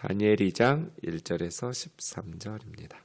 다니엘 2장 1절에서 13절입니다.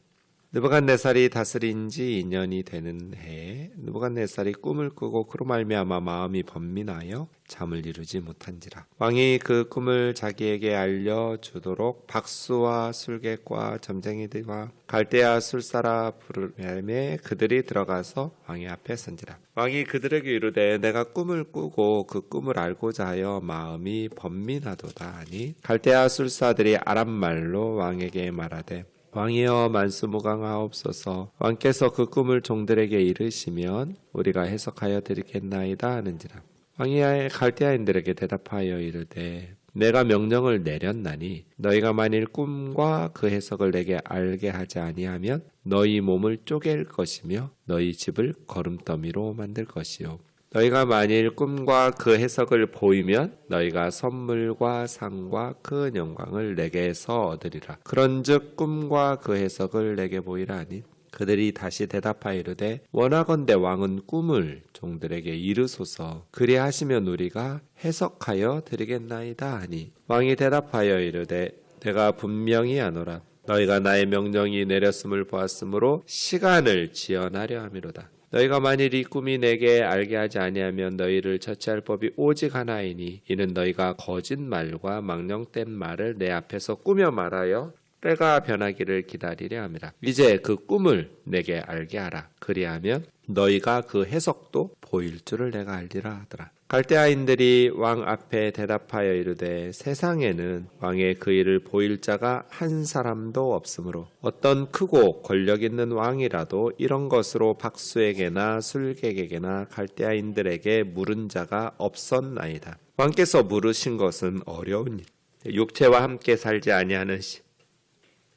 느부갓네살이 다스린 지 2년이 되는 해에 느부갓네살이 꿈을 꾸고 그로 말미암아 마음이 번민하여 잠을 이루지 못한지라. 왕이 그 꿈을 자기에게 알려주도록 박수와 술객과 점쟁이들과 갈대아 술사라 부르매 그들이 들어가서 왕의 앞에 선지라. 왕이 그들에게 이르되 내가 꿈을 꾸고 그 꿈을 알고자 하여 마음이 번민하도다 하니 갈대아 술사들이 아람말로 왕에게 말하되 왕이여 만수무강하옵소서. 왕께서 그 꿈을 종들에게 이르시면 우리가 해석하여 드리겠나이다 하는지라. 왕이 갈대아인들에게 대답하여 이르되 내가 명령을 내렸나니 너희가 만일 꿈과 그 해석을 내게 알게 하지 아니하면 너희 몸을 쪼갤 것이며 너희 집을 거름더미로 만들 것이요. 너희가 만일 꿈과 그 해석을 보이면 너희가 선물과 상과 큰 영광을 내게서 얻으리라. 그런즉 꿈과 그 해석을 내게 보이라 하니 그들이 다시 대답하여 이르되 원하건대 왕은 꿈을 종들에게 이르소서. 그리하시면 우리가 해석하여 드리겠나이다 하니 왕이 대답하여 이르되 내가 분명히 아노라. 너희가 나의 명령이 내렸음을 보았으므로 시간을 지연하려 함이로다. 너희가 만일 이 꿈이 내게 알게 하지 아니하면 너희를 처치할 법이 오직 하나이니 이는 너희가 거짓말과 망령된 말을 내 앞에서 꾸며 말하여 때가 변하기를 기다리려 함이라. 이제 그 꿈을 내게 알게 하라. 그리하면 너희가 그 해석도 보일 줄을 내가 알리라 하더라. 갈대아인들이 왕 앞에 대답하여 이르되 세상에는 왕의 그 일을 보일 자가 한 사람도 없으므로 어떤 크고 권력 있는 왕이라도 이런 것으로 박수에게나 술객에게나 갈대아인들에게 물은 자가 없었나이다. 왕께서 물으신 것은 어려운 일, 육체와 함께 살지 아니하는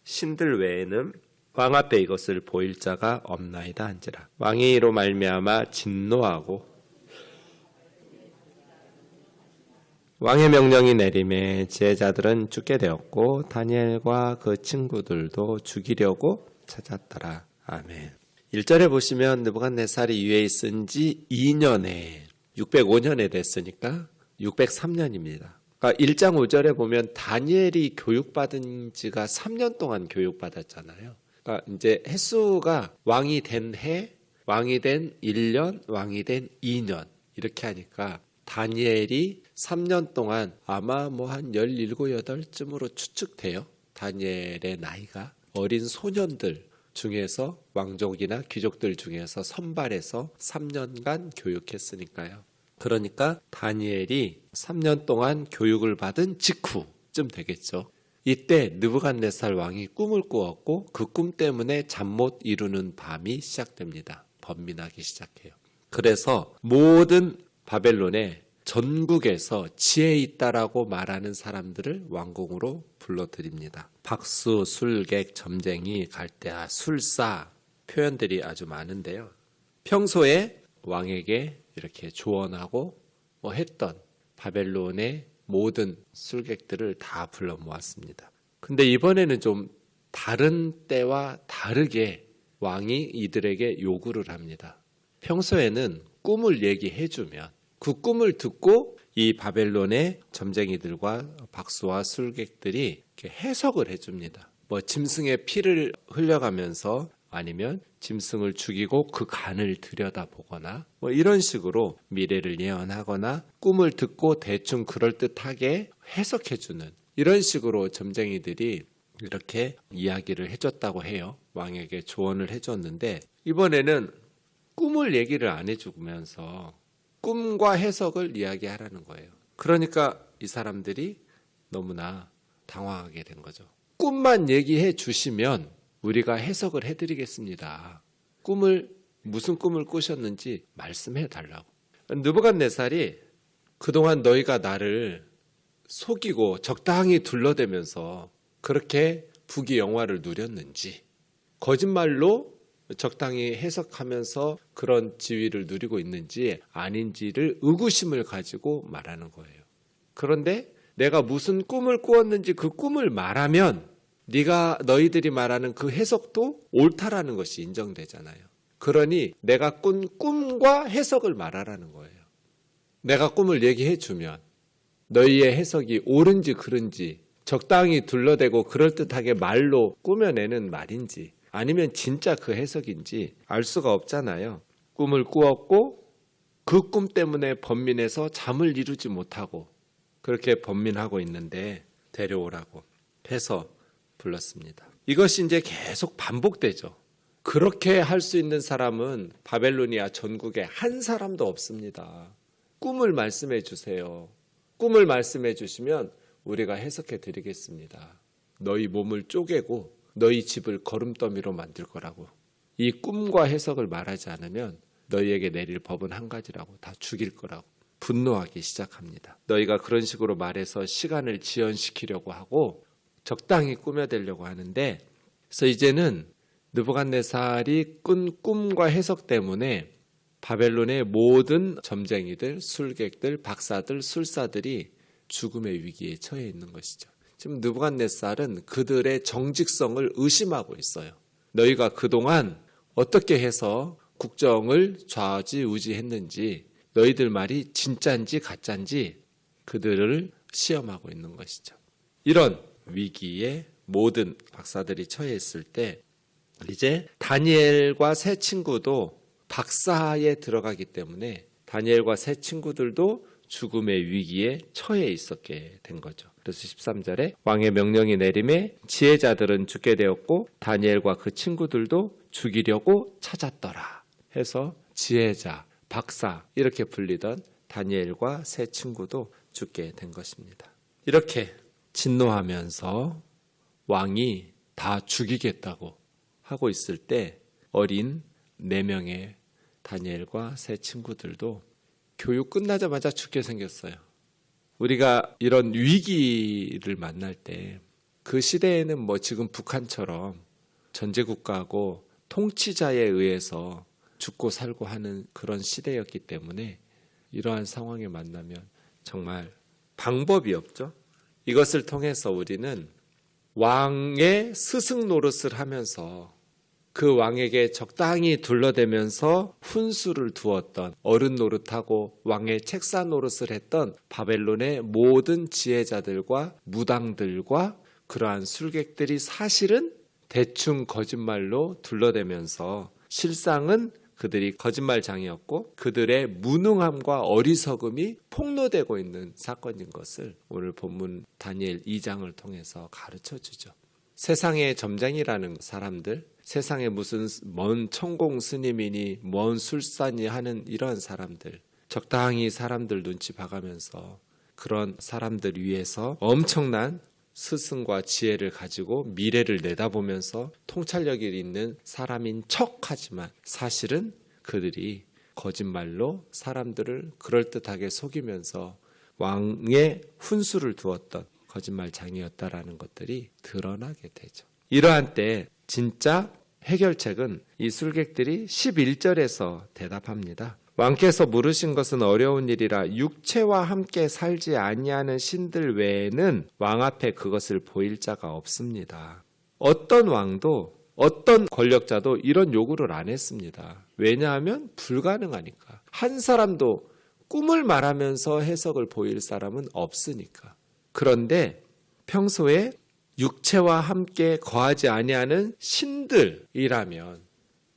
신들 외에는 왕 앞에 이것을 보일 자가 없나이다 한지라. 왕이 이로 말미암아 진노하고 왕의 명령이 내림에 제자들은 죽게 되었고 다니엘과 그 친구들도 죽이려고 찾았더라. 아멘. 1절에 보시면 느부갓네살이 유에 있은 지 2년에 605년에 됐으니까 603년입니다. 그러니까 1장 5절에 보면 다니엘이 교육받은 지가 3년 동안 교육받았잖아요. 그러니까 이제 횟수가 왕이 된 해, 왕이 된 1년, 왕이 된 2년 이렇게 하니까 다니엘이 3년 동안 아마 한 17, 8쯤으로 추측돼요. 다니엘의 나이가 어린 소년들 중에서 왕족이나 귀족들 중에서 선발해서 3년간 교육했으니까요. 그러니까 다니엘이 3년 동안 교육을 받은 직후쯤 되겠죠. 이때 느부갓네살 왕이 꿈을 꾸었고 그 꿈 때문에 잠 못 이루는 밤이 시작됩니다. 번민하기 시작해요. 그래서 모든 바벨론의 전국에서 지혜 있다라고 말하는 사람들을 왕궁으로 불러들입니다. 박수, 술객, 점쟁이, 갈대아, 술사 표현들이 아주 많은데요. 평소에 왕에게 이렇게 조언하고 했던 바벨론의 모든 술객들을 다 불러 모았습니다. 근데 이번에는 좀 다른 때와 다르게 왕이 이들에게 요구를 합니다. 평소에는 꿈을 얘기해주면 그 꿈을 듣고 이 바벨론의 점쟁이들과 박수와 술객들이 이렇게 해석을 해줍니다. 짐승의 피를 흘려가면서 아니면 짐승을 죽이고 그 간을 들여다보거나 이런 식으로 미래를 예언하거나 꿈을 듣고 대충 그럴듯하게 해석해주는 이런 식으로 점쟁이들이 이렇게 이야기를 해줬다고 해요. 왕에게 조언을 해줬는데 이번에는 꿈을 얘기를 안 해주면서 꿈과 해석을 이야기하라는 거예요. 그러니까 이 사람들이 너무나 당황하게 된 거죠. 꿈만 얘기해 주시면 우리가 해석을 해드리겠습니다. 무슨 꿈을 꾸셨는지 말씀해 달라고. 느부갓네살이 그동안 너희가 나를 속이고 적당히 둘러대면서 그렇게 부귀영화를 누렸는지 거짓말로 적당히 해석하면서 그런 지위를 누리고 있는지 아닌지를 의구심을 가지고 말하는 거예요. 그런데 내가 무슨 꿈을 꾸었는지 그 꿈을 말하면 너희들이 말하는 그 해석도 옳다라는 것이 인정되잖아요. 그러니 내가 꾼 꿈과 해석을 말하라는 거예요. 내가 꿈을 얘기해 주면 너희의 해석이 옳은지 그른지 적당히 둘러대고 그럴듯하게 말로 꾸며내는 말인지 아니면 진짜 그 해석인지 알 수가 없잖아요. 꿈을 꾸었고 그 꿈 때문에 번민해서 잠을 이루지 못하고 그렇게 번민하고 있는데 데려오라고 해서 불렀습니다. 이것이 이제 계속 반복되죠. 그렇게 할 수 있는 사람은 바벨로니아 전국에 한 사람도 없습니다. 꿈을 말씀해 주세요. 꿈을 말씀해 주시면 우리가 해석해 드리겠습니다. 너희 몸을 쪼개고 너희 집을 거름더미로 만들 거라고. 이 꿈과 해석을 말하지 않으면 너희에게 내릴 법은 한 가지라고. 다 죽일 거라고. 분노하기 시작합니다. 너희가 그런 식으로 말해서 시간을 지연시키려고 하고 적당히 꾸며대려고 하는데, 그래서 이제는 느부갓네살이 꾼 꿈과 해석 때문에 바벨론의 모든 점쟁이들, 술객들, 박사들, 술사들이 죽음의 위기에 처해 있는 것이죠. 지금 느부갓네살은 그들의 정직성을 의심하고 있어요. 너희가 그동안 어떻게 해서 국정을 좌지우지했는지, 너희들 말이 진짜인지 가짜인지 그들을 시험하고 있는 것이죠. 이런 위기에 모든 박사들이 처해 있을 때 이제 다니엘과 세 친구도 박사에 들어가기 때문에 다니엘과 세 친구들도 죽음의 위기에 처해 있었게 된 거죠. 그래서 13절에 왕의 명령이 내림에 지혜자들은 죽게 되었고 다니엘과 그 친구들도 죽이려고 찾았더라 해서 지혜자, 박사 이렇게 불리던 다니엘과 세 친구도 죽게 된 것입니다. 이렇게 진노하면서 왕이 다 죽이겠다고 하고 있을 때 어린 4명의 다니엘과 세 친구들도 교육 끝나자마자 죽게 생겼어요. 우리가 이런 위기를 만날 때 그 시대에는 뭐 지금 북한처럼 전제국가하고 통치자에 의해서 죽고 살고 하는 그런 시대였기 때문에 이러한 상황에 만나면 정말 방법이 없죠. 이것을 통해서 우리는 왕의 스승 노릇을 하면서 그 왕에게 적당히 둘러대면서 훈수를 두었던 어른 노릇하고 왕의 책사 노릇을 했던 바벨론의 모든 지혜자들과 무당들과 그러한 술객들이 사실은 대충 거짓말로 둘러대면서 실상은 그들이 거짓말장이었고 그들의 무능함과 어리석음이 폭로되고 있는 사건인 것을 오늘 본문 다니엘 2장을 통해서 가르쳐 주죠. 세상의 점쟁이라는 사람들, 세상에 무슨 먼 천공 스님이니 먼 술사니 하는 이런 사람들, 적당히 사람들 눈치 봐가면서 그런 사람들 위해서 엄청난 스승과 지혜를 가지고 미래를 내다보면서 통찰력이 있는 사람인 척하지만 사실은 그들이 거짓말로 사람들을 그럴듯하게 속이면서 왕의 훈수를 두었던 거짓말장이었다라는 것들이 드러나게 되죠. 이러한 때 진짜 해결책은 이 술객들이 11절에서 대답합니다. 왕께서 물으신 것은 어려운 일이라 육체와 함께 살지 아니하는 신들 외에는 왕 앞에 그것을 보일 자가 없습니다. 어떤 왕도 어떤 권력자도 이런 요구를 안 했습니다. 왜냐하면 불가능하니까. 한 사람도 꿈을 말하면서 해석을 보일 사람은 없으니까. 그런데 평소에 육체와 함께 거하지 아니하는 신들이라면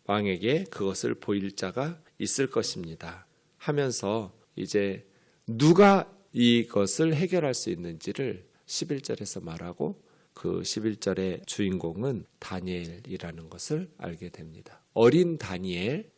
왕에게 그것을 보일 자가 있을 것입니다 하면서 이제 누가 이것을 해결할 수 있는지를 11절에서 말하고 그 11절의 주인공은 다니엘이라는 것을 알게 됩니다. 어린 다니엘.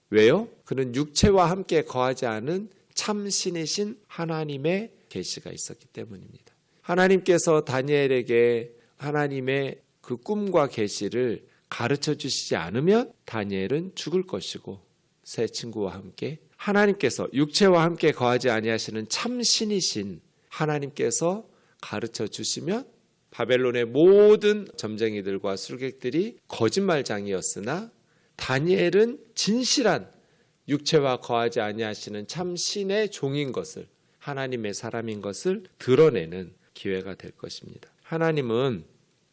왜요? 그는 육체와 함께 거하지 않은 참 신이신 하나님의 계시가 있었기 때문입니다. 하나님께서 다니엘에게 하나님의 그 꿈과 계시를 가르쳐 주시지 않으면 다니엘은 죽을 것이고 세 친구와 함께 하나님께서 육체와 함께 거하지 아니하시는 참 신이신 하나님께서 가르쳐 주시면 바벨론의 모든 점쟁이들과 술객들이 거짓말장이었으나 다니엘은 진실한 육체와 거하지 아니하시는 참 신의 종인 것을 하나님의 사람인 것을 드러내는 기회가 될 것입니다. 하나님은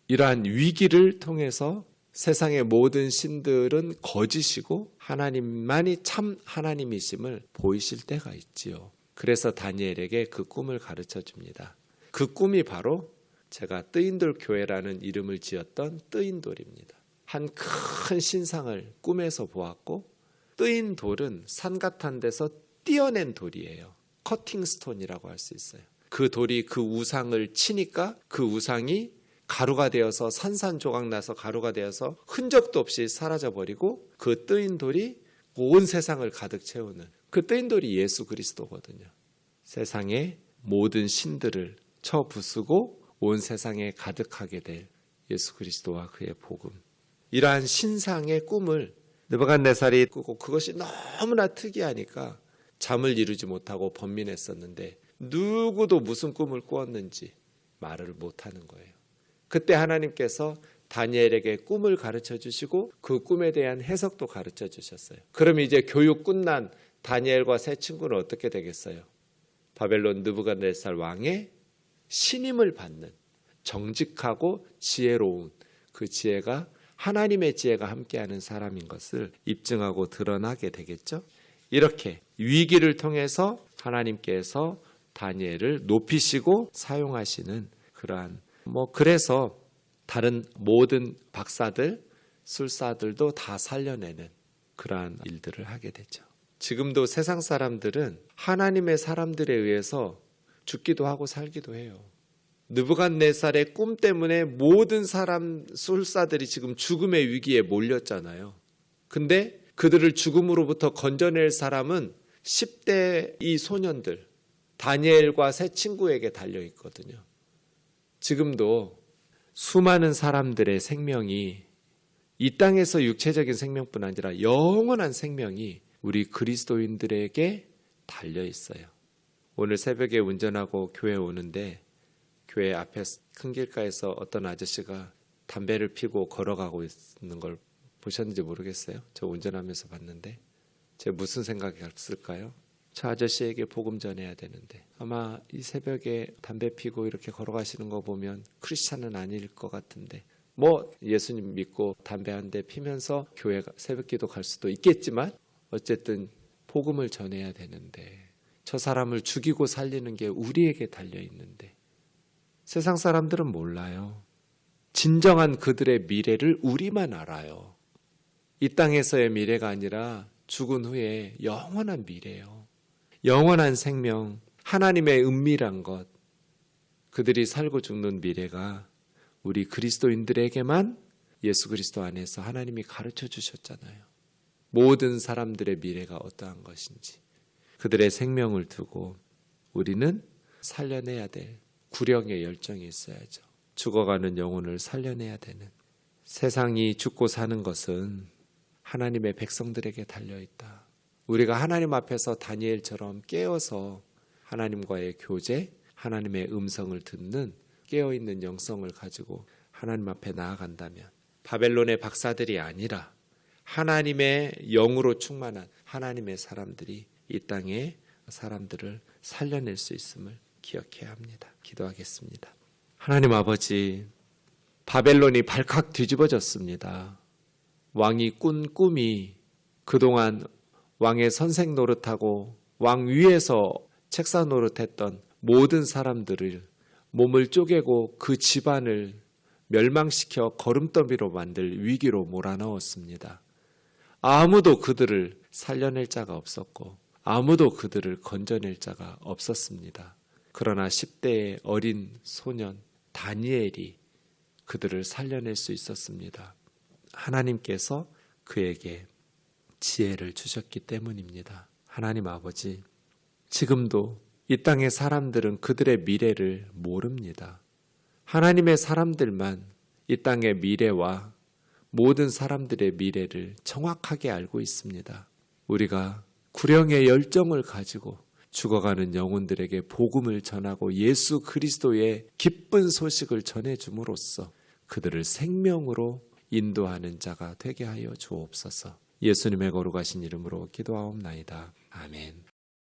이러한 위기를 통해서 세상의 모든 신들은 거짓이고 하나님만이 참 하나님이심을 보이실 때가 있지요. 그래서 다니엘에게 그 꿈을 가르쳐 줍니다. 그 꿈이 바로 제가 뜨인돌 교회라는 이름을 지었던 뜨인돌입니다. 한 큰 신상을 꿈에서 보았고, 뜨인 돌은 산 같은 데서 띄어낸 돌이에요. 커팅스톤이라고 할 수 있어요. 그 돌이 그 우상을 치니까 그 우상이 가루가 되어서 산산조각 나서 가루가 되어서 흔적도 없이 사라져버리고, 그 뜨인 돌이 온 세상을 가득 채우는, 그 뜨인 돌이 예수 그리스도거든요. 세상의 모든 신들을 쳐부수고 온 세상에 가득하게 될 예수 그리스도와 그의 복음, 이러한 신상의 꿈을 느부갓네살이 꾸고, 그것이 너무나 특이하니까 잠을 이루지 못하고 번민했었는데, 누구도 무슨 꿈을 꾸었는지 말을 못하는 거예요. 그때 하나님께서 다니엘에게 꿈을 가르쳐 주시고 그 꿈에 대한 해석도 가르쳐 주셨어요. 그럼 이제 교육 끝난 다니엘과 세 친구는 어떻게 되겠어요? 바벨론 느부갓네살 왕의 신임을 받는 정직하고 지혜로운, 그 지혜가 하나님의 지혜가 함께하는 사람인 것을 입증하고 드러나게 되겠죠. 이렇게 위기를 통해서 하나님께서 다니엘을 높이시고 사용하시는 그러한, 그래서 다른 모든 박사들, 술사들도 다 살려내는 그러한 일들을 하게 되죠. 지금도 세상 사람들은 하나님의 사람들에 의해서 죽기도 하고 살기도 해요. 느부갓네살의 꿈 때문에 모든 사람, 술사들이 지금 죽음의 위기에 몰렸잖아요. 근데 그들을 죽음으로부터 건져낼 사람은 10대 이 소년들, 다니엘과 세 친구에게 달려있거든요. 지금도 수많은 사람들의 생명이, 이 땅에서 육체적인 생명뿐 아니라 영원한 생명이 우리 그리스도인들에게 달려있어요. 오늘 새벽에 운전하고 교회 오는데, 교회 앞에 큰 길가에서 어떤 아저씨가 담배를 피고 걸어가고 있는 걸 보셨는지 모르겠어요. 저 운전하면서 봤는데 제가 무슨 생각이었을까요? 저 아저씨에게 복음 전해야 되는데, 아마 이 새벽에 담배 피고 이렇게 걸어가시는 거 보면 크리스찬은 아닐 것 같은데, 예수님 믿고 담배 한 대 피면서 교회 새벽기도 갈 수도 있겠지만 어쨌든 복음을 전해야 되는데, 저 사람을 죽이고 살리는 게 우리에게 달려있는데, 세상 사람들은 몰라요. 진정한 그들의 미래를 우리만 알아요. 이 땅에서의 미래가 아니라 죽은 후에 영원한 미래예요. 영원한 생명, 하나님의 은밀한 것, 그들이 살고 죽는 미래가 우리 그리스도인들에게만 예수 그리스도 안에서 하나님이 가르쳐 주셨잖아요. 모든 사람들의 미래가 어떠한 것인지, 그들의 생명을 두고 우리는 살려내야 될 구령의 열정이 있어야죠. 죽어가는 영혼을 살려내야 되는, 세상이 죽고 사는 것은 하나님의 백성들에게 달려있다. 우리가 하나님 앞에서 다니엘처럼 깨어서 하나님과의 교제, 하나님의 음성을 듣는 깨어있는 영성을 가지고 하나님 앞에 나아간다면, 바벨론의 박사들이 아니라 하나님의 영으로 충만한 하나님의 사람들이 이 땅의 사람들을 살려낼 수 있음을 기억해야 합니다. 기도하겠습니다. 하나님 아버지, 바벨론이 발칵 뒤집어졌습니다. 왕이 꾼 꿈이 그동안 왕의 선생 노릇하고 왕 위에서 책사 노릇했던 모든 사람들을 몸을 쪼개고 그 집안을 멸망시켜 거름더미로 만들 위기로 몰아넣었습니다. 아무도 그들을 살려낼 자가 없었고 아무도 그들을 건져낼 자가 없었습니다. 그러나 10대의 어린 소년 다니엘이 그들을 살려낼 수 있었습니다. 하나님께서 그에게 지혜를 주셨기 때문입니다. 하나님 아버지, 지금도 이 땅의 사람들은 그들의 미래를 모릅니다. 하나님의 사람들만 이 땅의 미래와 모든 사람들의 미래를 정확하게 알고 있습니다. 우리가 구령의 열정을 가지고 죽어가는 영혼들에게 복음을 전하고 예수 그리스도의 기쁜 소식을 전해줌으로써 그들을 생명으로 인도하는 자가 되게 하여 주옵소서. 예수님의 거룩하신 이름으로 기도하옵나이다. 아멘.